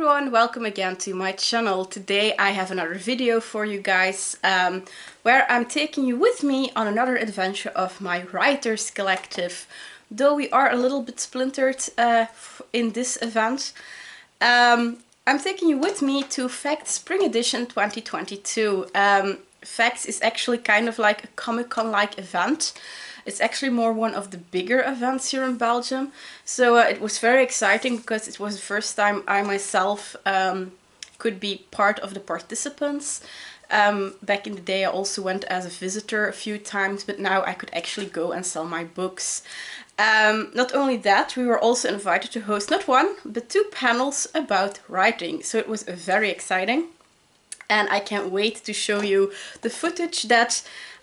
everyone, welcome again to my channel. Today I have another video for you guys where I'm taking you with me on another adventure of my writers collective. Though we are a little bit splintered in this event, I'm taking you with me to Facts Spring Edition 2022. Facts is actually kind of like a Comic-Con-like event. It's actually more one of the bigger events here in Belgium. So it was very exciting because it was the first time I myself could be part of the participants. Back in the day I also went as a visitor a few times, but now I could actually go and sell my books. Not only that, we were also invited to host not one, but 2 panels about writing. So it was very exciting. And I can't wait to show you the footage that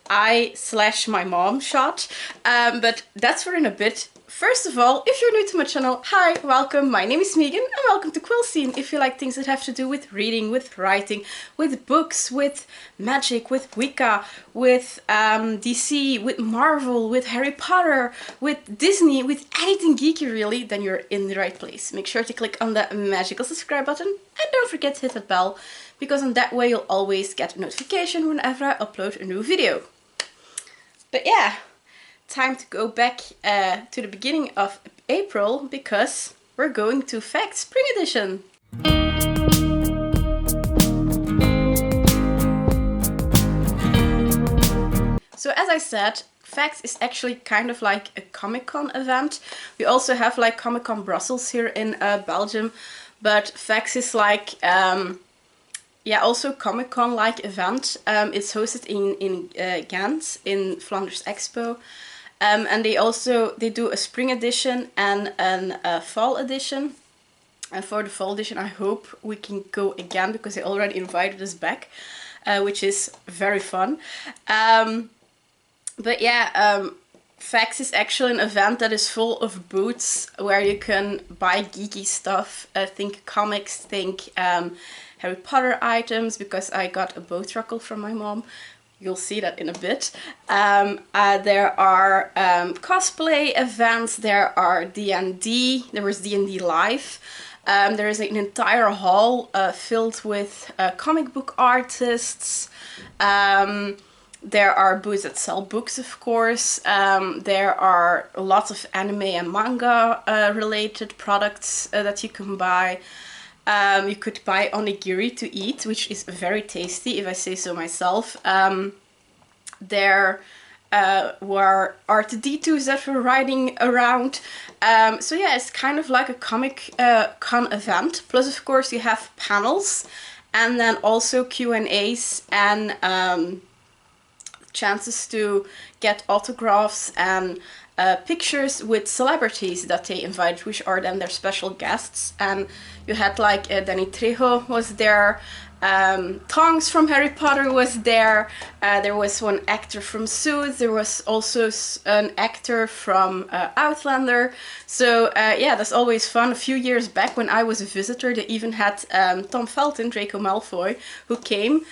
I/my mom shot, but that's for in a bit. First of all, if you're new to my channel, hi, welcome, my name is Megan and welcome to Quillscene. If you like things that have to do with reading, with writing, with books, with magic, with Wicca, with DC, with Marvel, with Harry Potter, with Disney, with anything geeky really, then you're in the right place. Make sure to click on the magical subscribe button and don't forget to hit that bell, because in that way you'll always get a notification whenever I upload a new video. But yeah, time to go back to the beginning of April, because we're going to Facts Spring Edition. So as I said, Facts is actually kind of like a Comic-Con event. We also have like Comic-Con Brussels here in Belgium, but Facts is like yeah, also Comic-Con-like event. It's hosted in Ghent, in Flanders Expo. And they do a spring edition and a fall edition. And for the fall edition I hope we can go again, because they already invited us back, which is very fun. But yeah, Facts is actually an event that is full of booths where you can buy geeky stuff. Think comics, think Harry Potter items, because I got a bow truckle from my mom. You'll see that in a bit. There are cosplay events, there are D&D, there was D&D Live. There is an entire hall filled with comic book artists. There are booths that sell books, of course. There are lots of anime and manga related products that you can buy. You could buy onigiri to eat, which is very tasty, if I say so myself. There were R2-D2s that were riding around. So yeah, it's kind of like a Comic-Con event. Plus, of course, you have panels and then also Q&As and chances to get autographs and pictures with celebrities that they invited, which are then their special guests. And you had like Dimitri was there, Tongs from Harry Potter was there, there was one actor from Suits, there was also an actor from Outlander. So yeah, that's always fun. A few years back when I was a visitor, they even had Tom Felton, Draco Malfoy, who came.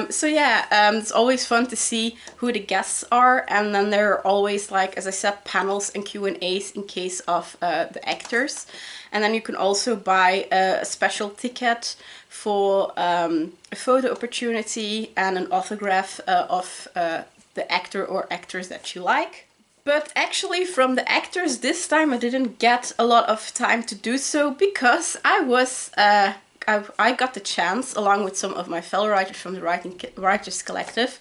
So yeah, it's always fun to see who the guests are, and then there are always, like as I said, panels and Q&As in case of the actors. And then you can also buy a special ticket for a photo opportunity and an autograph of the actor or actors that you like. But actually from the actors this time I didn't get a lot of time to do so, because I got the chance, along with some of my fellow writers from the Writers Collective,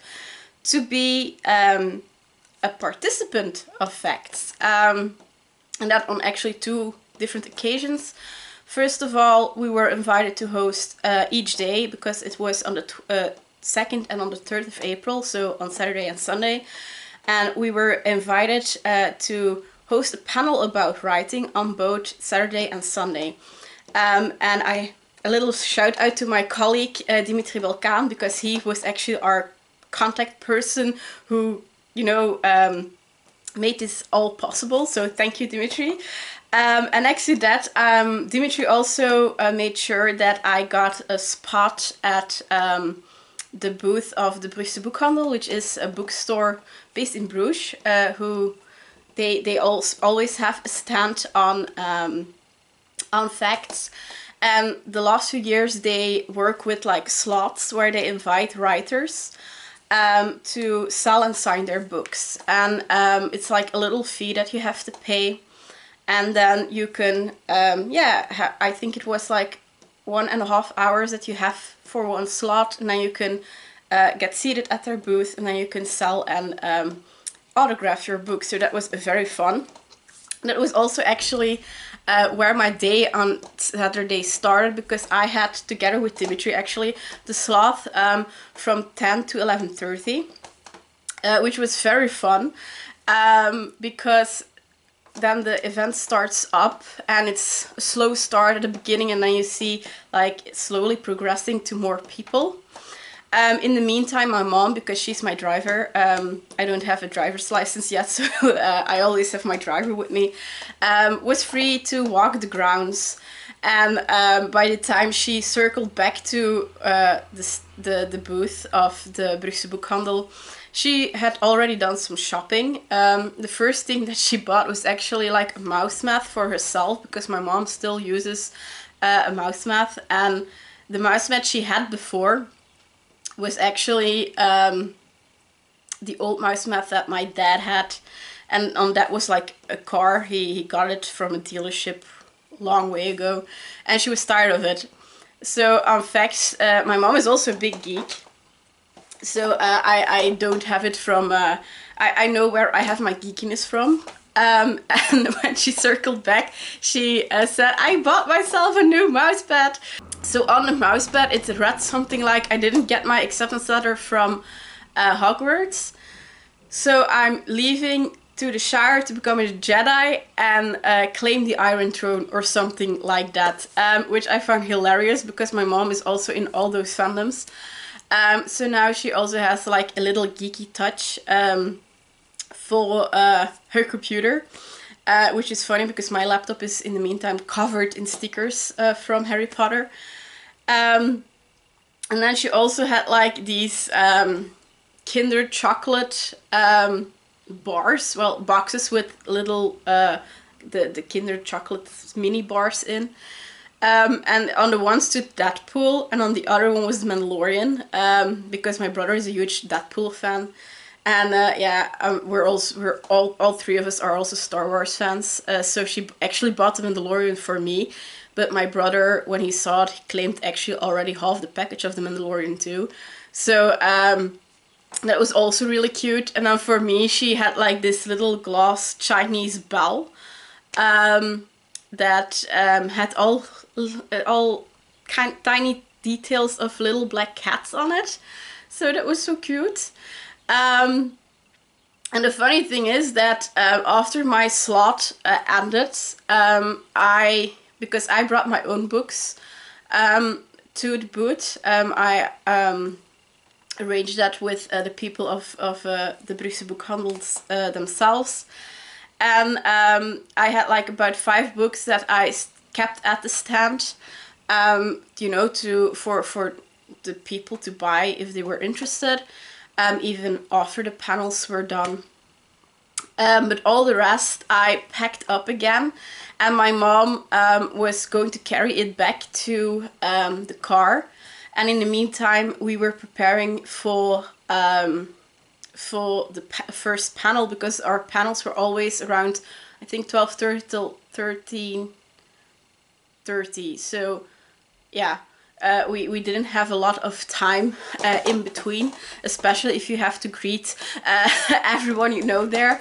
to be a participant of Facts. And that on actually 2 different occasions. First of all, we were invited to host each day, because it was on the 2nd and on the 3rd of April, so on Saturday and Sunday. And we were invited to host a panel about writing on both Saturday and Sunday. And a little shout out to my colleague Dimitri Balcaen, because he was actually our contact person who, you know, made this all possible. So thank you, Dimitri. And next to that, Dimitri also made sure that I got a spot at the booth of the Brugse Boekhandel, which is a bookstore based in Bruges, who they always have a stand on Facts. And the last few years they work with like slots where they invite writers to sell and sign their books. And it's like a little fee that you have to pay. And then you can, I think it was like 1.5 hours that you have for one slot. And then you can get seated at their booth, and then you can sell and autograph your book. So that was very fun. That was also actually where my day on Saturday started, because I had, together with Dimitri actually, the slot from 10 to 11:30, which was very fun, because then the event starts up and it's a slow start at the beginning, and then you see like slowly progressing to more people. In the meantime, my mom, because she's my driver, I don't have a driver's license yet, so I always have my driver with me, was free to walk the grounds. And by the time she circled back to the booth of the Brugse Boekhandel, she had already done some shopping. The first thing that she bought was actually like a mouse mat for herself, because my mom still uses a mouse mat. And the mouse mat she had before was actually the old mouse mat that my dad had, and that was like a car. He got it from a dealership long way ago, and she was tired of it. So in fact, my mom is also a big geek, so I don't have it from, I know where I have my geekiness from. And when she circled back, she said, I bought myself a new mousepad. So on the mousepad, it read something like, I didn't get my acceptance letter from Hogwarts, so I'm leaving to the Shire to become a Jedi and claim the Iron Throne, or something like that, which I found hilarious, because my mom is also in all those fandoms. So now she also has like a little geeky touch for her computer, which is funny because my laptop is in the meantime covered in stickers from Harry Potter. And then she also had like these Kinder chocolate bars, well, boxes with little the Kinder chocolate mini bars in. And on the one stood Deadpool, and on the other one was the Mandalorian, because my brother is a huge Deadpool fan. And we're all three of us are also Star Wars fans. So she actually bought the Mandalorian for me, but my brother, when he saw it, he claimed actually already half the package of the Mandalorian too. So that was also really cute. And then for me, she had like this little glass Chinese bell that had all tiny details of little black cats on it. So that was so cute. And the funny thing is that after my slot ended, because I brought my own books to the booth, I arranged that with the people of the Brugse Boekhandels themselves. And I had like about 5 books that I kept at the stand, you know, for the people to buy if they were interested. Even after the panels were done. But all the rest I packed up again, and my mom was going to carry it back to the car. And in the meantime, we were preparing for the first panel, because our panels were always around, I think, 12:30 till 13:30. So yeah. We didn't have a lot of time in between, especially if you have to greet everyone you know there.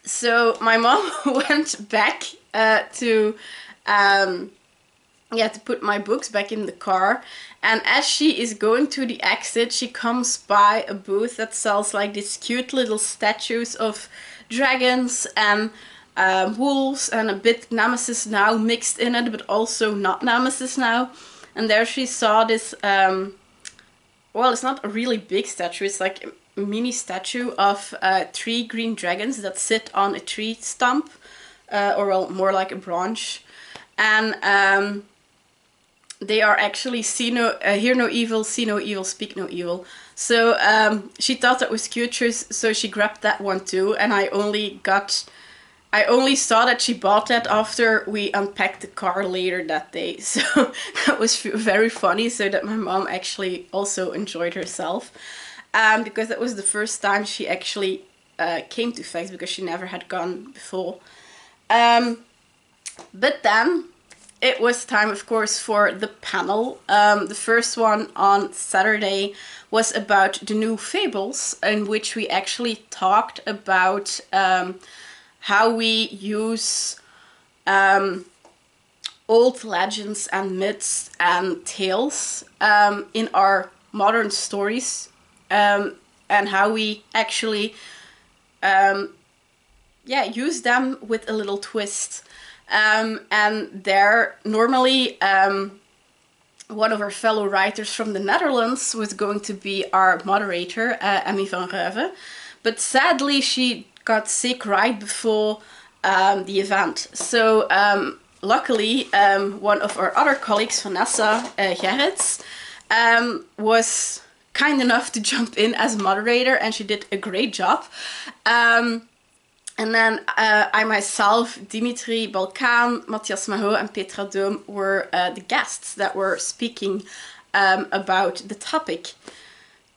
So my mom went back to put my books back in the car. And as she is going to the exit, she comes by a booth that sells like these cute little statues of dragons and wolves, and a bit Nemesis Now mixed in it, but also not Nemesis Now. And there she saw this, well, it's not a really big statue, it's like a mini statue of 3 green dragons that sit on a tree stump, or well, more like a branch. And they are actually hear no evil, see no evil, speak no evil. So she thought that was cute, so she grabbed that one too, and I only got I only saw that she bought that after we unpacked the car later that day. So that was very funny, so that my mom actually also enjoyed herself. Because that was the first time she actually came to Facts, because she never had gone before. But then it was time, of course, for the panel. The first one on Saturday was about the new fables, in which we actually talked about how we use old legends and myths and tales in our modern stories, and how we actually use them with a little twist. And there, normally, one of our fellow writers from the Netherlands was going to be our moderator, Emmy van Reuven. But sadly, she got sick right before the event. So luckily, one of our other colleagues, Vanessa Gerrits, was kind enough to jump in as moderator, and she did a great job. And then I myself, Dimitri, Balcaen, Mathias, Maho, and Petra Doom were the guests that were speaking about the topic.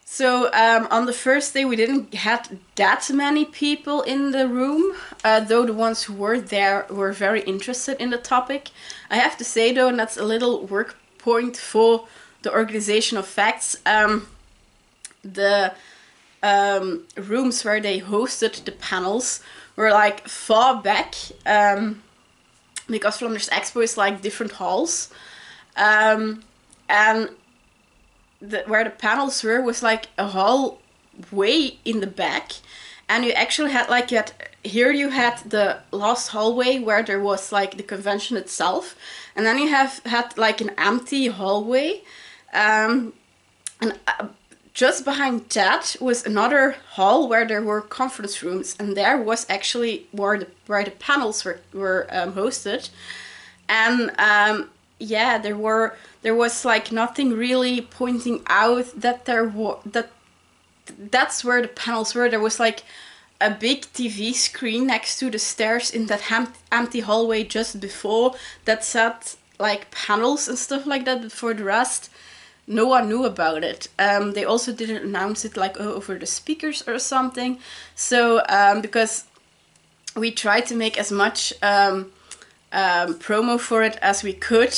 So on the first day we didn't have that many people in the room, though the ones who were there were very interested in the topic. I have to say though, and that's a little work point for the organization of Facts, the rooms where they hosted the panels were like far back, because Flanders Expo is like different halls, and where the panels were was like a hall way in the back, and you actually had like you had the last hallway where there was like the convention itself, and then you had like an empty hallway, and just behind that was another hall where there were conference rooms, and there was actually where the panels were hosted. And there was like nothing really pointing out that that's where the panels were. There was like a big TV screen next to the stairs in that empty hallway just before that said like panels and stuff like that, but for the rest no one knew about it. They also didn't announce it like over the speakers or something. So because we tried to make as much promo for it as we could.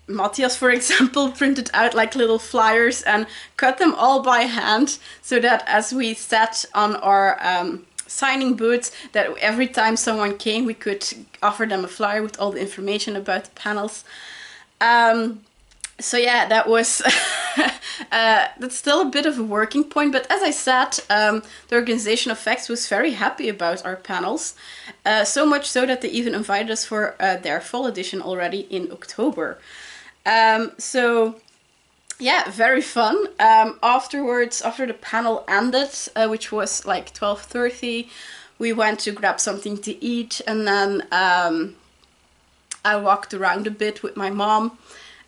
Matthias, for example, printed out like little flyers and cut them all by hand, so that as we sat on our signing booths, that every time someone came we could offer them a flyer with all the information about the panels. So yeah, that was that's still a bit of a working point, but as I said, the organization of Facts was very happy about our panels, so much so that they even invited us for their fall edition already in October. So yeah, very fun. Afterwards, after the panel ended, which was like 12:30, we went to grab something to eat, and then I walked around a bit with my mom.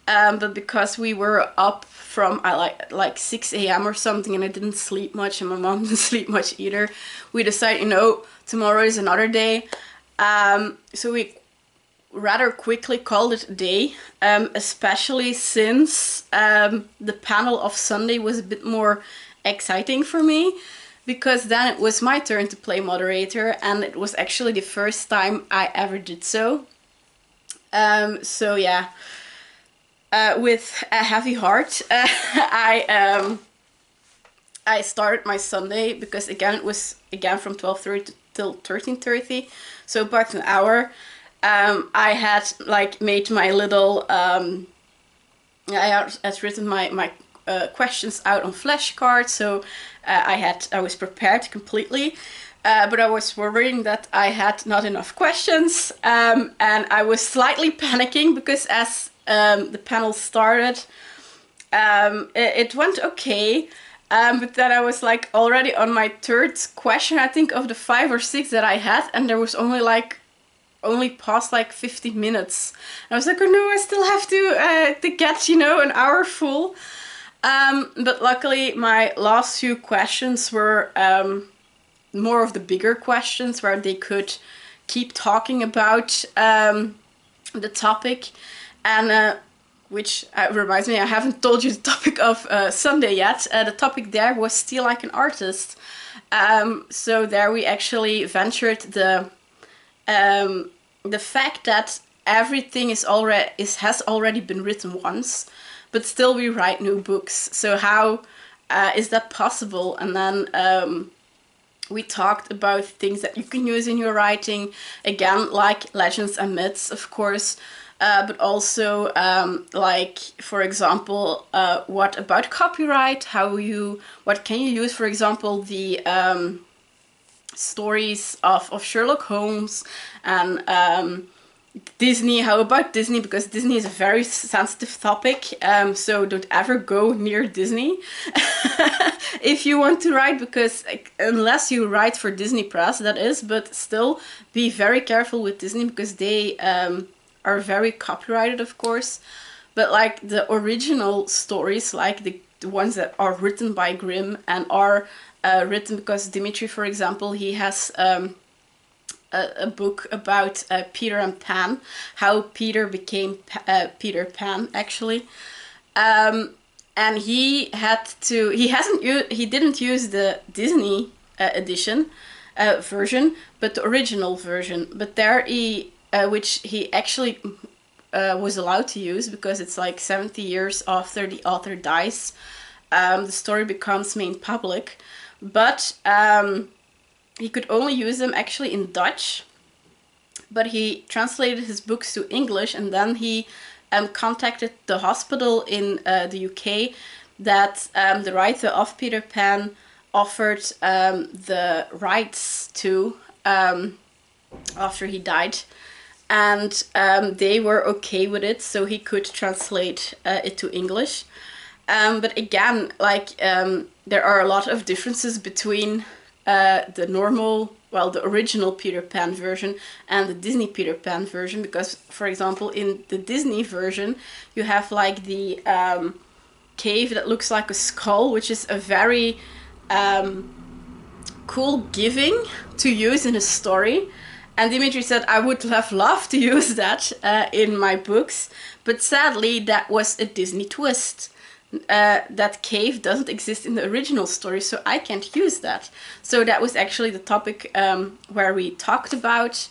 But because we were up from like 6 a.m. or something, and I didn't sleep much, and my mom didn't sleep much either, we decided, tomorrow is another day. So we rather quickly called it a day, especially since the panel of Sunday was a bit more exciting for me, because then it was my turn to play moderator, and it was actually the first time I ever did so. So yeah. With a heavy heart, I started my Sunday, because again it was from 12:30 till 13:30, so about an hour. I had like made my little I had written my questions out on flashcards, so I was prepared completely. But I was worrying that I had not enough questions, and I was slightly panicking, because as the panel started, it went okay, but then I was like already on my third question, I think, of the 5 or 6 that I had, and there was only past like 50 minutes. And I was like, oh no, I still have to get an hour full. But luckily my last few questions were more of the bigger questions where they could keep talking about the topic. And which reminds me, I haven't told you the topic of Sunday yet. The topic there was Steal Like an Artist. So there we actually ventured the fact that everything has already been written once, but still we write new books. So how is that possible? And then we talked about things that you can use in your writing, again, like legends and myths, of course, but also like, for example, what about copyright? What can you use, for example, the stories of Sherlock Holmes and Disney. How about Disney? Because Disney is a very sensitive topic, so don't ever go near Disney if you want to write, because unless you write for Disney Press, that is, but still be very careful with Disney, because they are very copyrighted, of course. But like the original stories, like the ones that are written by Grimm and are written, because Dimitri, for example, he has a book about Peter and Pan, how Peter became Peter Pan, actually. And he didn't use the Disney edition version, but the original version. But there which he actually was allowed to use, because it's like 70 years after the author dies, the story becomes made public. But he could only use them actually in Dutch, but he translated his books to English, and then he contacted the hospital in the UK that the writer of Peter Pan offered the rights to after he died. And they were okay with it, so he could translate it to English. But again, like there are a lot of differences between the original Peter Pan version and the Disney Peter Pan version, because, for example, in the Disney version, you have like the cave that looks like a skull, which is a very cool giving to use in a story. And Dimitri said, I would have loved to use that in my books, but sadly that was a Disney twist. That cave doesn't exist in the original story, so I can't use that. So that was actually the topic where we talked about.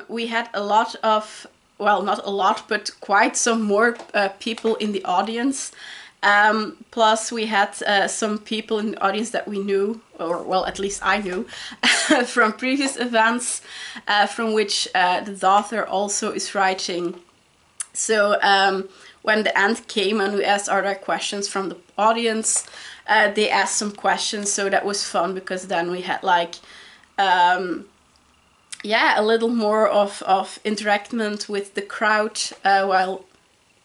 We had a lot of, well, not a lot, but quite some more people in the audience. Plus we had some people in the audience that we knew, or well, at least I knew, from previous events, from which the author also is writing. So when the end came and we asked, are there questions from the audience? They asked some questions, so that was fun, because then we had like, a little more of interaction with the crowd, while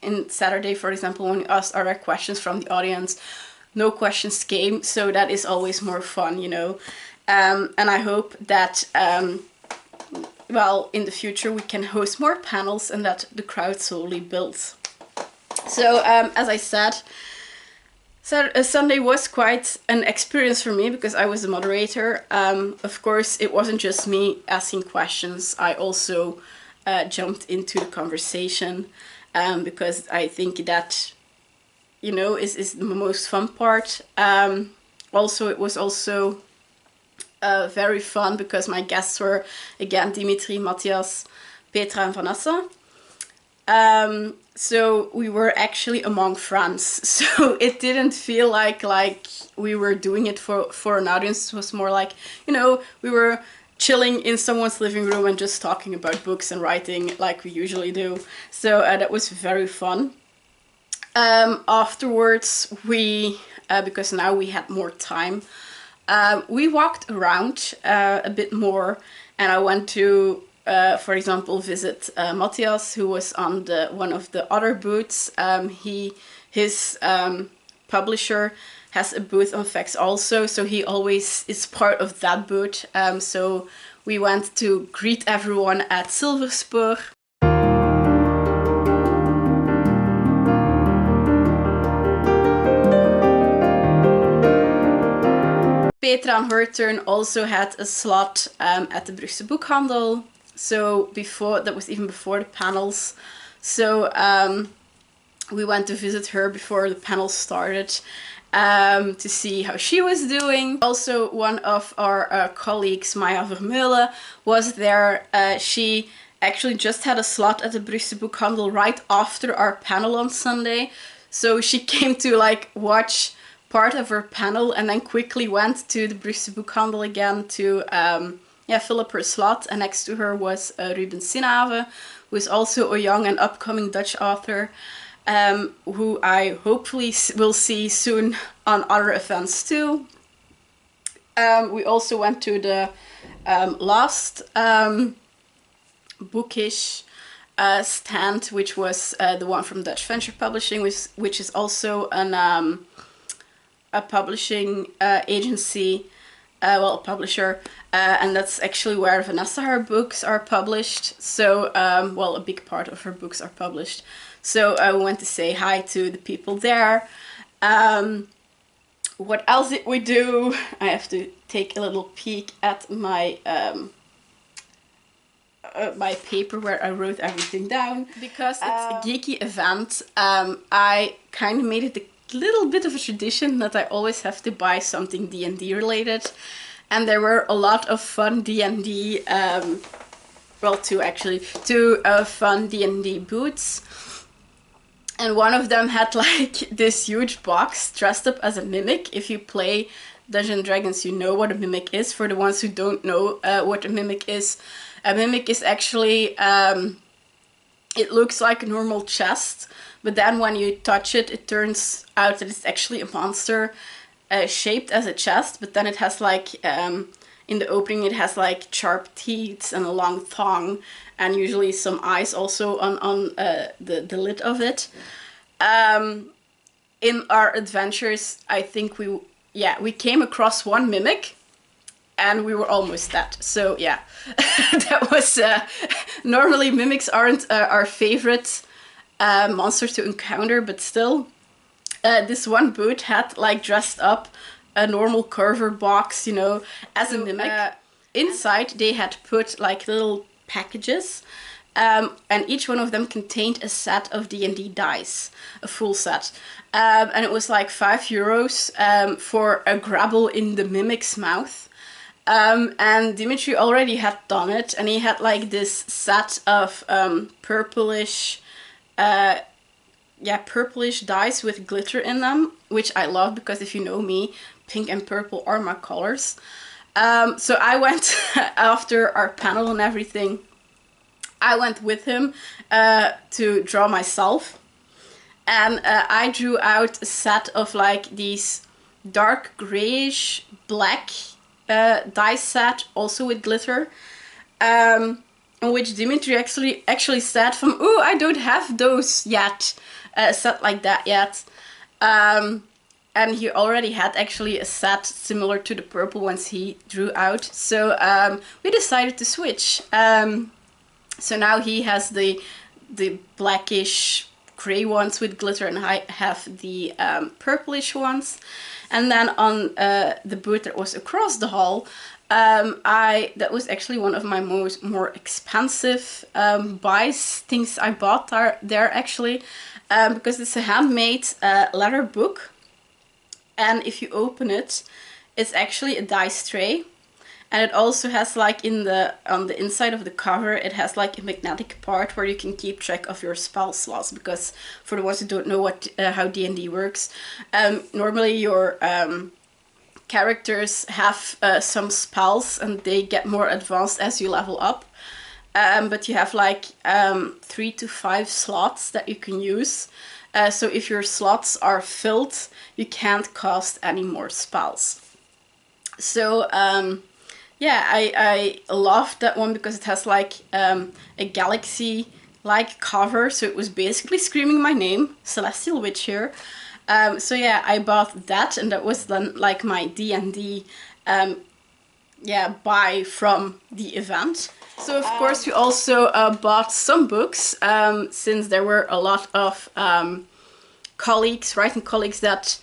in Saturday, for example, when we asked, are there questions from the audience? No questions came, so that is always more fun, you know. And I hope that, in the future we can host more panels and that the crowd slowly builds. So, as I said, Sunday was quite an experience for me, because I was the moderator. Of course, it wasn't just me asking questions. I also jumped into the conversation. Because I think that, you know, is the most fun part. Also, it was also very fun, because my guests were, again, Dimitri, Mathias, Petra and Vanessa. So we were actually among friends. So it didn't feel like we were doing it for an audience. It was more like, you know, we were chilling in someone's living room and just talking about books and writing like we usually do. So that was very fun. Afterwards, we, because now we had more time, we walked around a bit more, and I went to, for example, visit Mathias, who was on one of the other booths. His publisher has a booth on Facts also, so he always is part of that booth. So we went to greet everyone at Silverspoor. Petra on her turn also had a slot at the Brugse Boekhandel. So that was even before the panels. So we went to visit her before the panel started to see how she was doing. Also, one of our colleagues, Maya Vermeulen, was there. She actually just had a slot at the Brugse Boekhandel right after our panel on Sunday. So she came to like watch part of her panel and then quickly went to the Brugse Boekhandel again to fill up her slot. And next to her was Ruben Sinave, who is also a young and upcoming Dutch author, who I hopefully will see soon on other events too. We also went to the last bookish stand, which was the one from Dutch Venture Publishing, which is also a publishing agency, a publisher, and that's actually where Vanessa, her books are published. So, a big part of her books are published. So I went to say hi to the people there. What else did we do? I have to take a little peek at my my paper where I wrote everything down. Because it's a geeky event, I kind of made it a little bit of a tradition that I always have to buy something D&D related. And there were a lot of fun D&D, two fun D&D booths. And one of them had like this huge box dressed up as a mimic. If you play Dungeons & Dragons, you know what a mimic is. For the ones who don't know what a mimic is actually, it looks like a normal chest, but then when you touch it, it turns out that it's actually a monster shaped as a chest, but then it has like, in the opening it has like sharp teeth and a long thong, and usually some eyes also on the lid of it. In our adventures, I think we came across one mimic, and we were almost dead. So yeah, that was, normally mimics aren't our favorite monster to encounter, but still, this one booth had like dressed up a normal curver box, as a mimic. Inside they had put like little packages, and each one of them contained a set of D&D dice, a full set. And it was like €5 for a grabble in the mimic's mouth. And Dimitri already had done it, and he had like this set of purplish dice with glitter in them, which I love because if you know me, pink and purple are my colors. So I went after our panel and everything. I went with him to draw myself, and I drew out a set of like these dark grayish black dice set, also with glitter, in which Dimitri actually said from, "Ooh, I don't have those yet, set like that yet." And he already had actually a set similar to the purple ones he drew out. So we decided to switch. So now he has the blackish gray ones with glitter, and I have the purplish ones. And then on the booth that was across the hall, that was actually one of my more expensive things I bought there actually, because it's a handmade leather book. And if you open it, it's actually a dice tray. And it also has like on the inside of the cover, it has like a magnetic part where you can keep track of your spell slots. Because for the ones who don't know how D&D works, normally your characters have some spells and they get more advanced as you level up. But you have like 3 to 5 slots that you can use. So if your slots are filled, you can't cast any more spells. So I loved that one because it has like a galaxy-like cover. So it was basically screaming my name, Celestial Witch here. So yeah, I bought that, and that was then like my D&D buy from the event. So of course we also bought some books, since there were a lot of writing colleagues that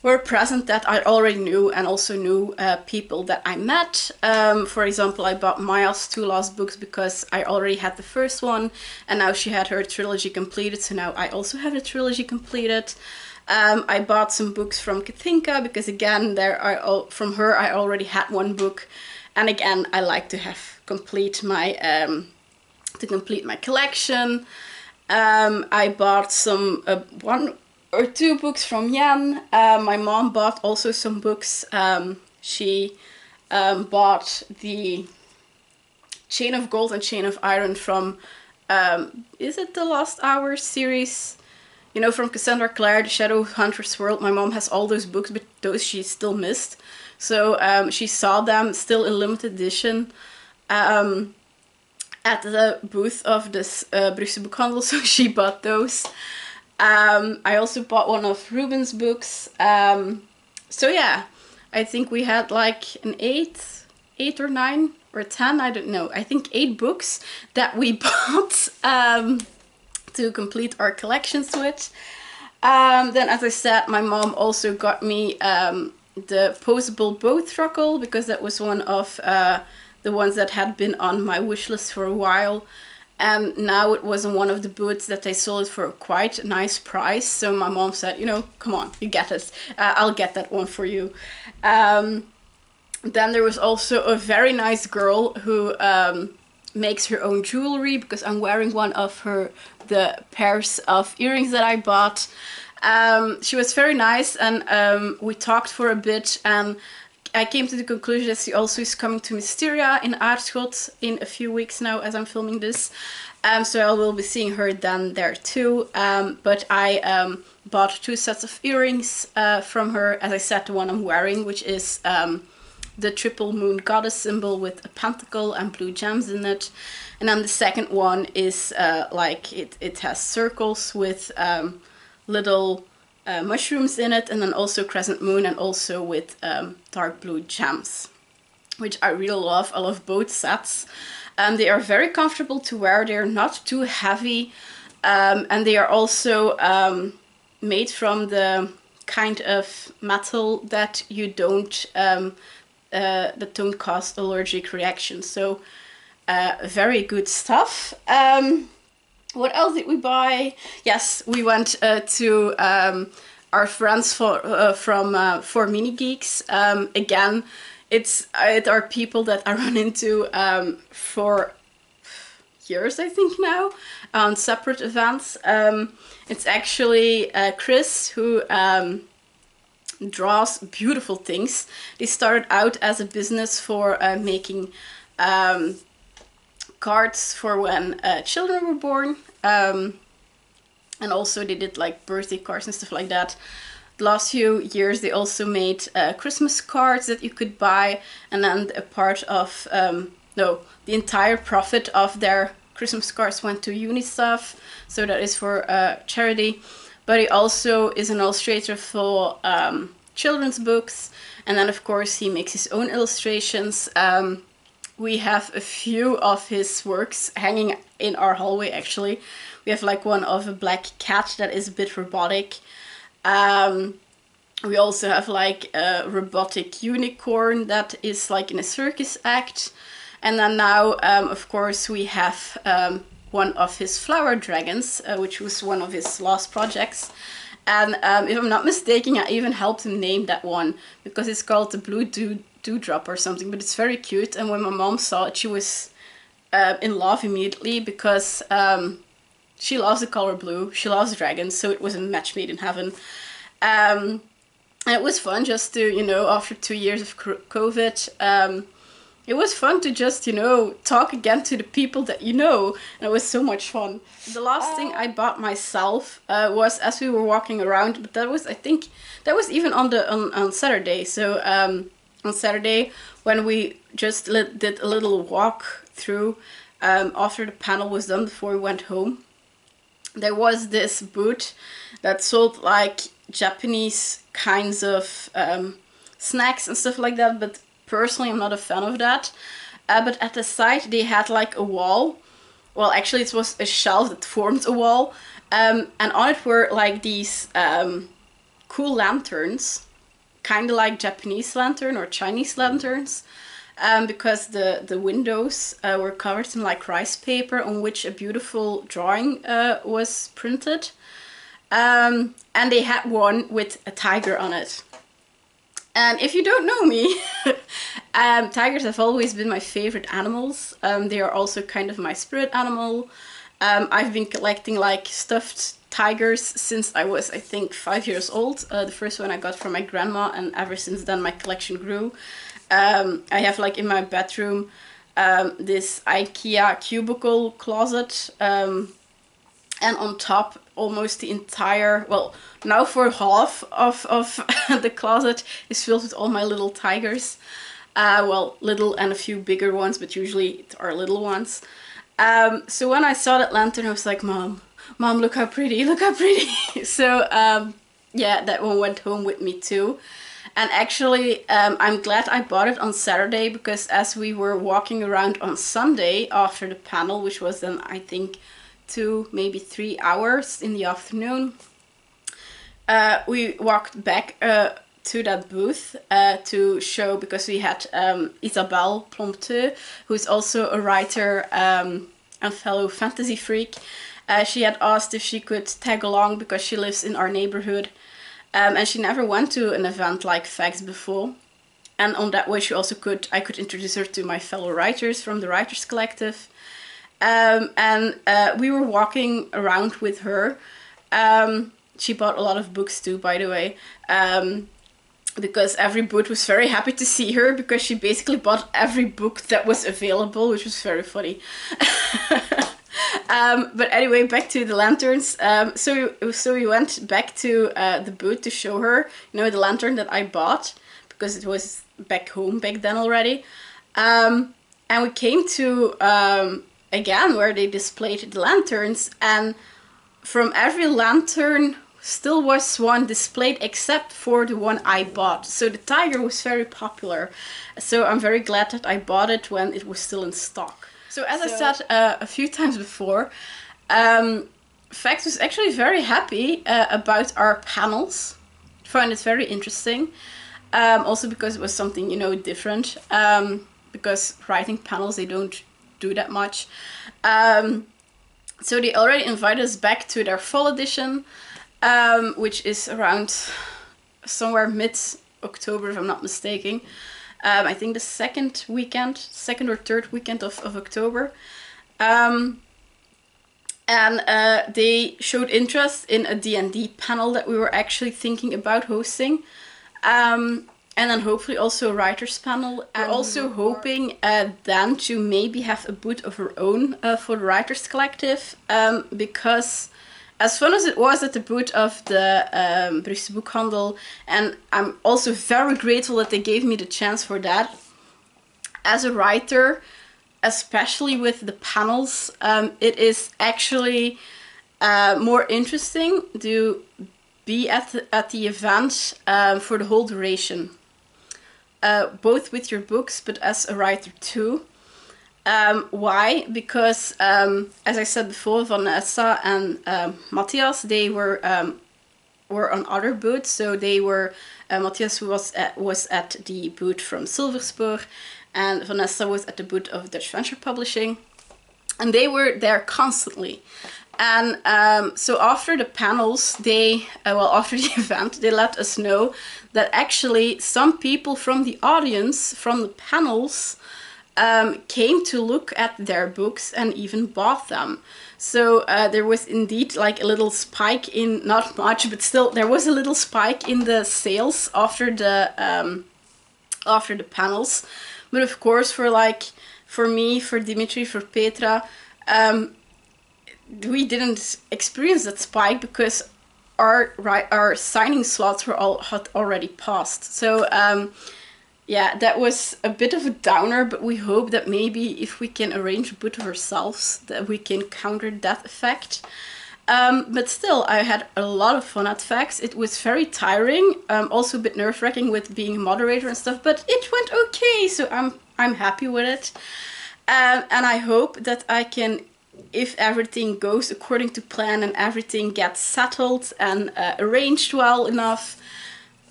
were present that I already knew, and also knew people that I met. For example, I bought Maya's 2 last books because I already had the first one, and now she had her trilogy completed, so now I also have the trilogy completed. I bought some books from Katinka because, again, from her I already had 1 book, and again I like to have complete my collection. I bought some 1 or 2 books from Jan. My mom bought also some books. She bought the Chain of Gold and Chain of Iron from is it the Lost Hours series? You know, from Cassandra Clare, the Shadow Hunter's World. My mom has all those books, but those she still missed. So she saw them still in limited edition at the booth of this Brugse Boekhandel, so she bought those. I also bought 1 of Ruben's books. So yeah, I think we had like an 8 or 9 or 10, I don't know. I think 8 books that we bought to complete our collections with. Then, as I said, my mom also got me the posable bow truckle, because that was one of the ones that had been on my wish list for a while. And now it was in one of the booths that they sold it for quite a nice price. So my mom said, you know, come on, you get it. I'll get that one for you. Then there was also a very nice girl who makes her own jewelry, because I'm wearing one of the pairs of earrings that I bought. She was very nice, and we talked for a bit, and I came to the conclusion that she also is coming to Mysteria in Aarschot in a few weeks now, as I'm filming this. So I will be seeing her then there too. But I bought 2 sets of earrings from her. As I said, the one I'm wearing, which is the triple moon goddess symbol with a pentacle and blue gems in it. And then the second one is like it has circles with little mushrooms in it, and then also crescent moon, and also with dark blue gems, which I really love. I love both sets. They are very comfortable to wear. They are not too heavy, and they are also made from the kind of metal that you don't that don't cause allergic reactions. So very good stuff. What else did we buy? Yes, we went to our friends for Mini Geeks. Again, it are people that I run into for years, I think now, on separate events. It's actually Chris who draws beautiful things. They started out as a business for making cards for when children were born, and also they did like birthday cards and stuff like that. The last few years they also made Christmas cards that you could buy, and then a part of the entire profit of their Christmas cards went to UNICEF, so that is for charity. But he also is an illustrator for children's books, and then of course he makes his own illustrations. We have a few of his works hanging in our hallway, actually. We have like one of a black cat that is a bit robotic. We also have like a robotic unicorn that is like in a circus act. And then now, of course, we have one of his flower dragons, which was one of his last projects. And if I'm not mistaken, I even helped him name that one, because it's called the Blue Dewdrop or something, but it's very cute. And when my mom saw it, she was in love immediately, because she loves the color blue, she loves dragons, so it was a match made in heaven. And it was fun just to, you know, after 2 years of COVID, it was fun to just, you know, talk again to the people that you know, and it was so much fun. The last thing I bought myself was as we were walking around, but that was, I think, that was even on Saturday. So on Saturday, when we just did a little walk through after the panel was done before we went home, there was this booth that sold like Japanese kinds of snacks and stuff like that, but personally I'm not a fan of that. But at the side they had like a wall. Well, actually it was a shelf that formed a wall, and on it were like these cool lanterns kind of like Japanese lantern or Chinese lanterns, because the windows were covered in like rice paper on which a beautiful drawing was printed. And they had one with a tiger on it. And if you don't know me, tigers have always been my favorite animals. They are also kind of my spirit animal. I've been collecting like stuffed tigers since I was, I think, 5 years old. The first one I got from my grandma, and ever since then my collection grew. I have like in my bedroom this IKEA cubicle closet, and on top almost the entire, well, now for half of the closet is filled with all my little tigers. Well, little and a few bigger ones, but usually it are little ones. So when I saw that lantern, I was like, Mom, look how pretty, look how pretty. So yeah, that one went home with me too. And actually, I'm glad I bought it on Saturday, because as we were walking around on Sunday after the panel, which was then, I think, 2, maybe 3 hours in the afternoon, we walked back to that booth to show, because we had Isabelle Plompteux, who's also a writer and fellow fantasy freak. She had asked if she could tag along because she lives in our neighborhood, and she never went to an event like FACS before. And on that way she also I could introduce her to my fellow writers from the Writers Collective. And we were walking around with her. She bought a lot of books too, by the way, because every booth was very happy to see her, because she basically bought every book that was available, which was very funny. But anyway, back to the lanterns. So we went back to the booth to show her, you know, the lantern that I bought, because it was back home back then already. And we came to, again, where they displayed the lanterns, and from every lantern still was one displayed except for the one I bought. So the tiger was very popular. So I'm very glad that I bought it when it was still in stock. So as I said a few times before, FACS was actually very happy about our panels. I found it very interesting. Also because it was something, you know, different. Because writing panels, they don't do that much. So they already invited us back to their fall edition, which is around somewhere mid-October, if I'm not mistaken. I think the second or third weekend of October. And they showed interest in a D&D panel that we were actually thinking about hosting. And then hopefully also a writers panel. And we're also hoping then to maybe have a booth of our own for the Writers Collective. Because as fun as it was at the booth of the Brugse Boekhandel, and I'm also very grateful that they gave me the chance for that. As a writer, especially with the panels, it is actually more interesting to be at the event for the whole duration. Both with your books, but as a writer too. Why? Because, as I said before, Vanessa and Mathias, they were on other booths. So they were, Mathias was at the booth from Silverspoor, and Vanessa was at the booth of Dutch Venture Publishing. And they were there constantly. And so after the panels, after the event, they let us know that actually some people from the audience, from the panels, came to look at their books and even bought them. So there was indeed like a little spike in, not much, but still there was a little spike in the sales after the panels. But of course, for me, for Dimitri, for Petra, we didn't experience that spike because our signing slots had already passed. So yeah, that was a bit of a downer, but we hope that maybe if we can arrange a booth of ourselves, that we can counter that effect. But still, I had a lot of fun at FACS. It was very tiring, also a bit nerve-wracking with being a moderator and stuff, but it went okay, so I'm happy with it. And I hope that I can, if everything goes according to plan and everything gets settled and arranged well enough,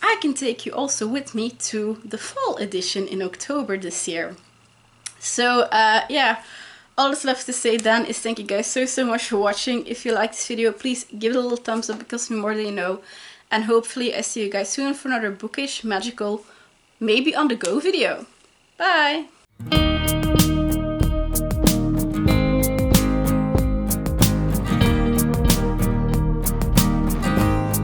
I can take you also with me to the fall edition in October this year. So yeah, all that's left to say then is thank you guys so much for watching. If you like this video, please give it a little thumbs up, because the more they know. And hopefully I see you guys soon for another bookish, magical, maybe on the go video. Bye!